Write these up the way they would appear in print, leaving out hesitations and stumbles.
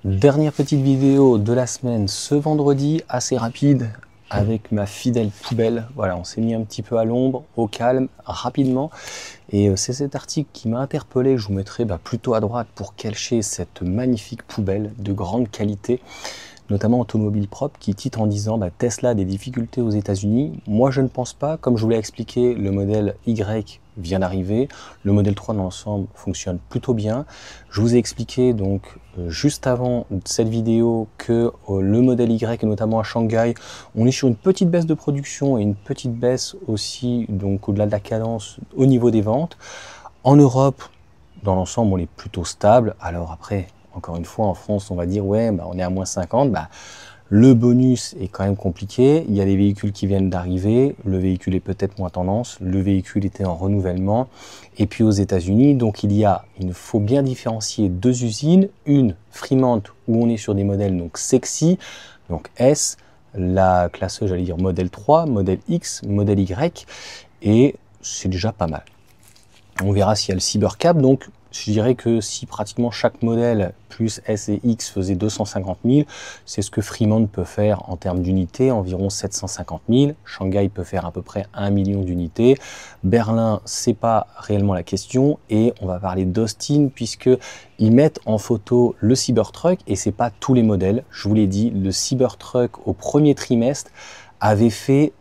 Dernière petite vidéo de la semaine ce vendredi, assez rapide, avec ma fidèle poubelle. Voilà, on s'est mis un petit peu à l'ombre, au calme, rapidement. Et c'est cet article qui m'a interpellé, je vous mettrai plutôt à droite pour cacher cette magnifique poubelle de grande qualité, notamment Automobile Propre, qui titre en disant Tesla a des difficultés aux États-Unis. Moi, je ne pense pas. Comme je vous l'ai expliqué, le modèle Y vient d'arriver. Le modèle 3 dans l'ensemble fonctionne plutôt bien. Je vous ai expliqué donc juste avant cette vidéo que le modèle Y, et notamment à Shanghai, on est sur une petite baisse de production et une petite baisse aussi, donc au-delà de la cadence au niveau des ventes. En Europe, dans l'ensemble, on est plutôt stable. Alors après, encore une fois, en France, on va dire, ouais, on est à moins 50. Le bonus est quand même compliqué. Il y a des véhicules qui viennent d'arriver. Le véhicule est peut-être moins tendance. Le véhicule était en renouvellement. Et puis aux États-Unis, donc il faut bien différencier deux usines. Une, Fremont, où on est sur des modèles donc sexy, donc S, la classe, j'allais dire modèle 3, modèle X, modèle Y. Et c'est déjà pas mal. On verra s'il y a le Cybercab, donc je dirais que si pratiquement chaque modèle plus S et X faisait 250 000, c'est ce que Fremont peut faire en termes d'unités, environ 750 000. Shanghai peut faire à peu près 1 million d'unités. Berlin, c'est pas réellement la question. Et on va parler d'Austin puisqu'ils mettent en photo le Cybertruck et c'est pas tous les modèles. Je vous l'ai dit, le Cybertruck au premier trimestre avait fait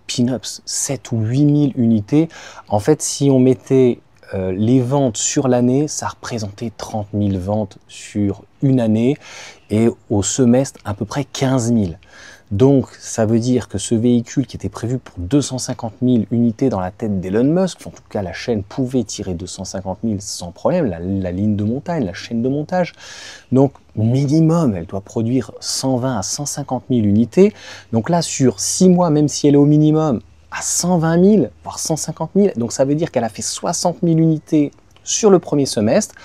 pin-ups, 7 ou 8 000 unités. En fait, si on mettait les ventes sur l'année, ça représentait 30 000 ventes sur une année et au semestre, à peu près 15 000. Donc, ça veut dire que ce véhicule qui était prévu pour 250 000 unités dans la tête d'Elon Musk, en tout cas la chaîne pouvait tirer 250 000 sans problème, la ligne de montagne, la chaîne de montage. Donc, minimum, elle doit produire 120 à 150 000 unités. Donc là, sur 6 mois, même si elle est au minimum à 120 000, voire 150 000, donc ça veut dire qu'elle a fait 60 000 unités sur le premier semestre.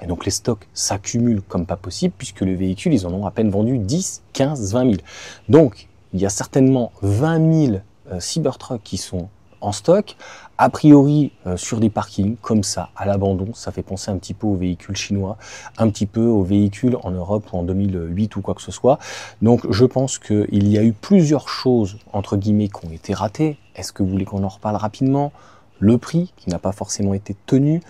Et donc les stocks s'accumulent comme pas possible puisque le véhicule, ils en ont à peine vendu 10, 15, 20 000. Donc il y a certainement 20 000 Cybertruck qui sont en stock, a priori sur des parkings comme ça, à l'abandon. Ça fait penser un petit peu aux véhicules chinois, un petit peu aux véhicules en Europe ou en 2008 ou quoi que ce soit. Donc je pense qu'il y a eu plusieurs choses, entre guillemets, qui ont été ratées. Est-ce que vous voulez qu'on en reparle rapidement? Le prix, qui n'a pas forcément été tenu.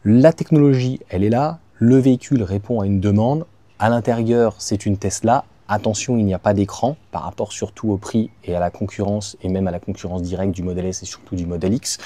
La technologie, elle est là. Le véhicule répond à une demande. À l'intérieur, c'est une Tesla. Attention, il n'y a pas d'écran par rapport surtout au prix et à la concurrence et même à la concurrence directe du modèle S et surtout du modèle X.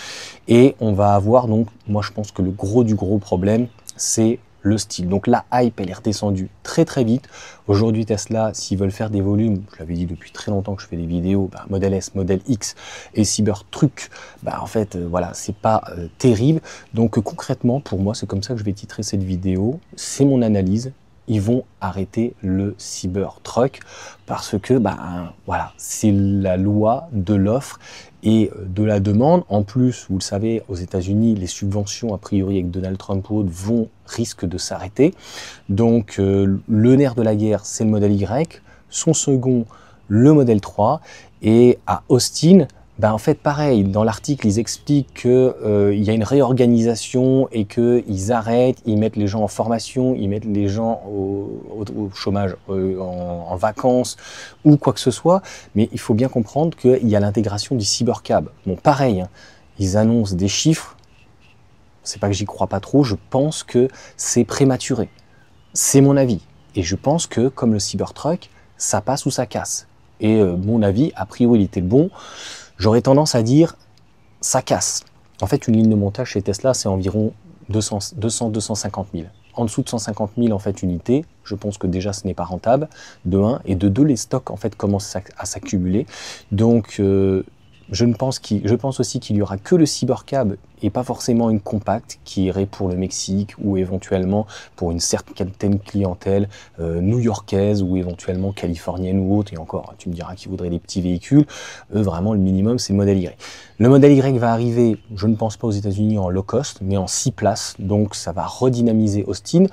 Et on va avoir donc, moi je pense que le gros du gros problème, c'est le style. Donc la hype, elle est redescendue très très vite. Aujourd'hui Tesla, s'ils veulent faire des volumes, je l'avais dit depuis très longtemps que je fais des vidéos, modèle S, modèle X et Cybertruck, en fait voilà, c'est pas terrible. Donc concrètement, pour moi, c'est comme ça que je vais titrer cette vidéo. C'est mon analyse. Ils vont arrêter le Cybertruck parce que voilà, c'est la loi de l'offre et de la demande. En plus, vous le savez, aux États-Unis, les subventions a priori avec Donald Trump ou autres risquent de s'arrêter. Donc le nerf de la guerre, c'est le modèle Y, son second, le modèle 3, et à Austin, en fait, pareil, dans l'article, ils expliquent qu'il y a une réorganisation et qu'ils arrêtent, ils mettent les gens en formation, ils mettent les gens au chômage, en vacances ou quoi que ce soit. Mais il faut bien comprendre qu'il y a l'intégration du Cybercab. Bon, pareil, hein, ils annoncent des chiffres. C'est pas que j'y crois pas trop, je pense que c'est prématuré. C'est mon avis. Et je pense que, comme le Cybertruck, ça passe ou ça casse. Et mon avis, a priori, il était le bon. J'aurais tendance à dire, ça casse. En fait, une ligne de montage chez Tesla, c'est environ 200-250 000. En dessous de 150 000 en fait, unités, je pense que déjà ce n'est pas rentable, de 1. Et de 2, les stocks en fait commencent à s'accumuler. Donc, je pense aussi qu'il y aura que le Cybercab et pas forcément une compacte qui irait pour le Mexique ou éventuellement pour une certaine clientèle new-yorkaise ou éventuellement californienne ou autre. Et encore, tu me diras qu'ils voudraient des petits véhicules. Eux, vraiment, le minimum, c'est le modèle Y. Le modèle Y va arriver, je ne pense pas aux États-Unis en low cost, mais en 6 places. Donc, ça va redynamiser Austin.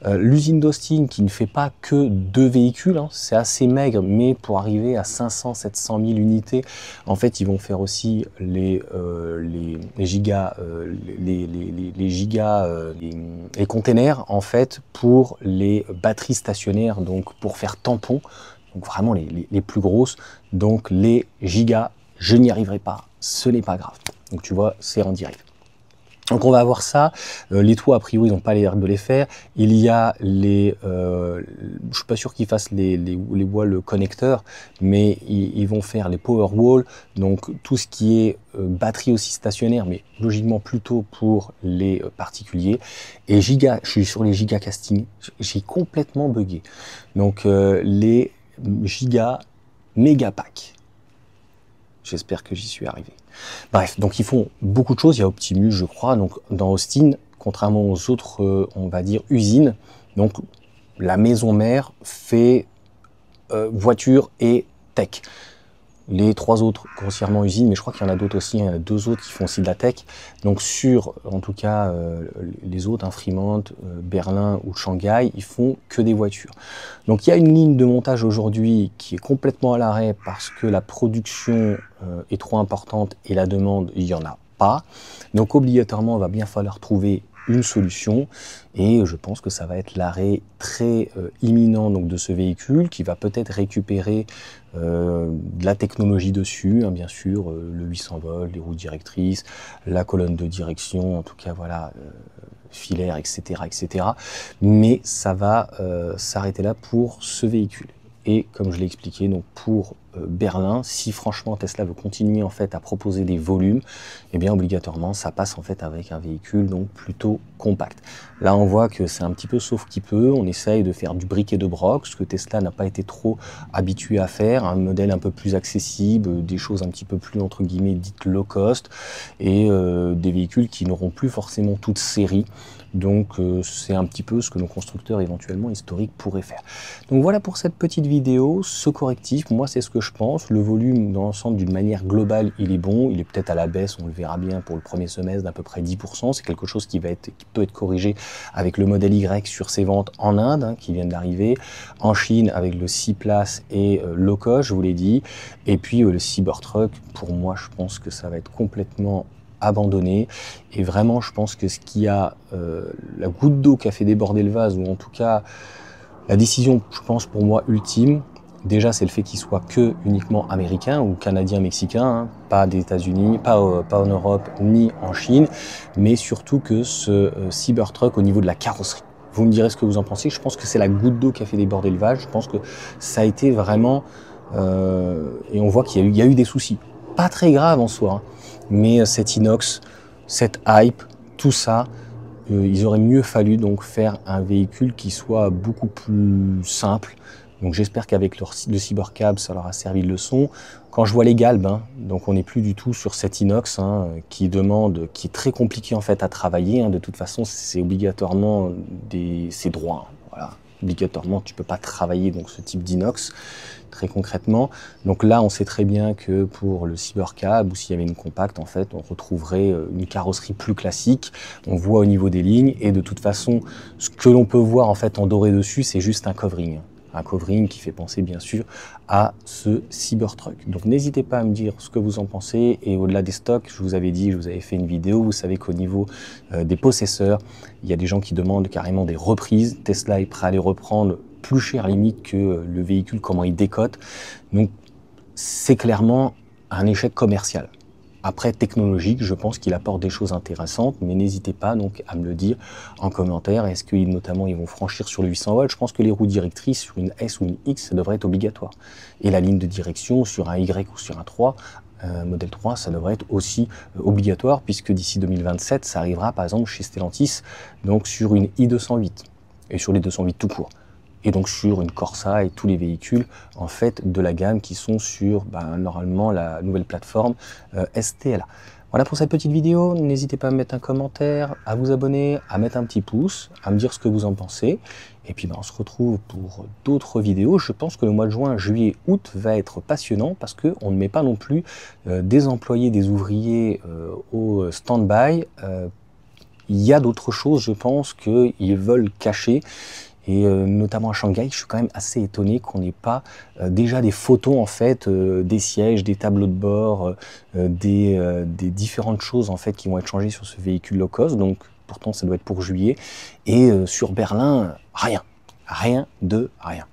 L'usine d'Austin qui ne fait pas que 2 véhicules, hein, c'est assez maigre, mais pour arriver à 500-700 000 unités, en fait, ils vont faire aussi les giga les gigas, les containers en fait pour les batteries stationnaires, donc pour faire tampon, donc vraiment les plus grosses. Donc les gigas, je n'y arriverai pas, ce n'est pas grave. Donc tu vois, c'est en direct. Donc on va avoir ça. Les toits a priori ils n'ont pas l'air de les faire. Il y a les, je suis pas sûr qu'ils fassent les walls connecteurs, mais ils vont faire les power walls. Donc tout ce qui est batterie aussi stationnaire, mais logiquement plutôt pour les particuliers. Et giga, je suis sur les giga casting, j'ai complètement bugué. Donc les giga méga pack. J'espère que j'y suis arrivé. Bref, donc ils font beaucoup de choses. Il y a Optimus, je crois. Donc dans Austin, contrairement aux autres, on va dire, usines, donc la maison mère fait voiture et tech. Les trois autres, grossièrement usines, mais je crois qu'il y en a d'autres aussi. Il y en a deux autres qui font aussi de la tech. Donc sur, en tout cas, les autres, Fremont, Berlin ou Shanghai, ils font que des voitures. Donc il y a une ligne de montage aujourd'hui qui est complètement à l'arrêt parce que la production est trop importante et la demande, il n'y en a pas. Donc obligatoirement, il va bien falloir trouver une solution et je pense que ça va être l'arrêt très imminent donc, de ce véhicule qui va peut-être récupérer de la technologie dessus, hein, bien sûr, le 800 volts, les roues directrices, la colonne de direction, en tout cas voilà, filaire, etc., etc. Mais ça va s'arrêter là pour ce véhicule. Et comme je l'ai expliqué, donc pour Berlin, si franchement Tesla veut continuer en fait à proposer des volumes, eh bien obligatoirement ça passe en fait avec un véhicule donc plutôt compact. Là on voit que c'est un petit peu sauf qui peut, on essaye de faire du briquet de broc, ce que Tesla n'a pas été trop habitué à faire, un modèle un peu plus accessible, des choses un petit peu plus entre guillemets dites low cost et des véhicules qui n'auront plus forcément toute série. Donc c'est un petit peu ce que nos constructeurs éventuellement historiques pourraient faire. Donc voilà pour cette petite vidéo, ce correctif, moi c'est ce que je pense. Le volume dans l'ensemble d'une manière globale il est bon, il est peut-être à la baisse, on le verra bien pour le premier semestre d'à peu près 10%. C'est quelque chose qui peut être corrigé avec le modèle Y sur ses ventes en Inde hein, qui viennent d'arriver, en Chine avec le 6 places et Loco, je vous l'ai dit, et puis le Cybertruck, pour moi je pense que ça va être complètement abandonné et vraiment je pense que ce qui a la goutte d'eau qui a fait déborder le vase ou en tout cas la décision je pense pour moi ultime déjà c'est le fait qu'il soit que uniquement américain ou canadien mexicain hein, pas des États-Unis, pas en Europe ni en Chine, mais surtout que ce Cybertruck au niveau de la carrosserie, vous me direz ce que vous en pensez, je pense que c'est la goutte d'eau qui a fait déborder le vase, je pense que ça a été vraiment et on voit qu'il y a eu des soucis pas très graves en soi hein. Mais cet inox, cette hype, tout ça, ils auraient mieux fallu donc faire un véhicule qui soit beaucoup plus simple. Donc j'espère qu'avec le Cybercab, ça leur a servi de leçon. Quand je vois les galbes, hein, donc on n'est plus du tout sur cet inox hein, qui est très compliqué en fait à travailler. Hein. De toute façon, c'est obligatoirement c'est droit. Hein, voilà. Obligatoirement, tu peux pas travailler donc ce type d'inox. Très concrètement. Donc là, on sait très bien que pour le Cybercab, ou s'il y avait une compacte, en fait, on retrouverait une carrosserie plus classique. On voit au niveau des lignes, et de toute façon, ce que l'on peut voir en fait en doré dessus, c'est juste un covering. Un covering qui fait penser bien sûr à ce Cybertruck. Donc n'hésitez pas à me dire ce que vous en pensez. Et au-delà des stocks, je vous avais dit, je vous avais fait une vidéo, vous savez qu'au niveau des possesseurs, il y a des gens qui demandent carrément des reprises. Tesla est prêt à les reprendre plus cher limite que le véhicule, comment il décote. Donc c'est clairement un échec commercial. Après, technologique, je pense qu'il apporte des choses intéressantes, mais n'hésitez pas donc à me le dire en commentaire. Est-ce qu'ils notamment ils vont franchir sur le 800 volts? Je pense que les roues directrices sur une S ou une X, ça devrait être obligatoire. Et la ligne de direction sur un Y ou sur un 3, modèle 3, ça devrait être aussi obligatoire, puisque d'ici 2027, ça arrivera par exemple chez Stellantis, donc sur une i208 et sur les 208 tout court. Et donc sur une Corsa et tous les véhicules en fait de la gamme qui sont sur normalement la nouvelle plateforme STLA. Voilà pour cette petite vidéo, n'hésitez pas à me mettre un commentaire, à vous abonner, à mettre un petit pouce, à me dire ce que vous en pensez. Et puis on se retrouve pour d'autres vidéos. Je pense que le mois de juin, juillet, août va être passionnant parce qu'on ne met pas non plus des employés, des ouvriers au stand-by. Il y a d'autres choses, je pense, qu'ils veulent cacher. Et notamment à Shanghai, je suis quand même assez étonné qu'on n'ait pas déjà des photos en fait des sièges, des tableaux de bord, des différentes choses en fait qui vont être changées sur ce véhicule low cost. Donc pourtant ça doit être pour juillet. Et sur Berlin, rien, rien de rien.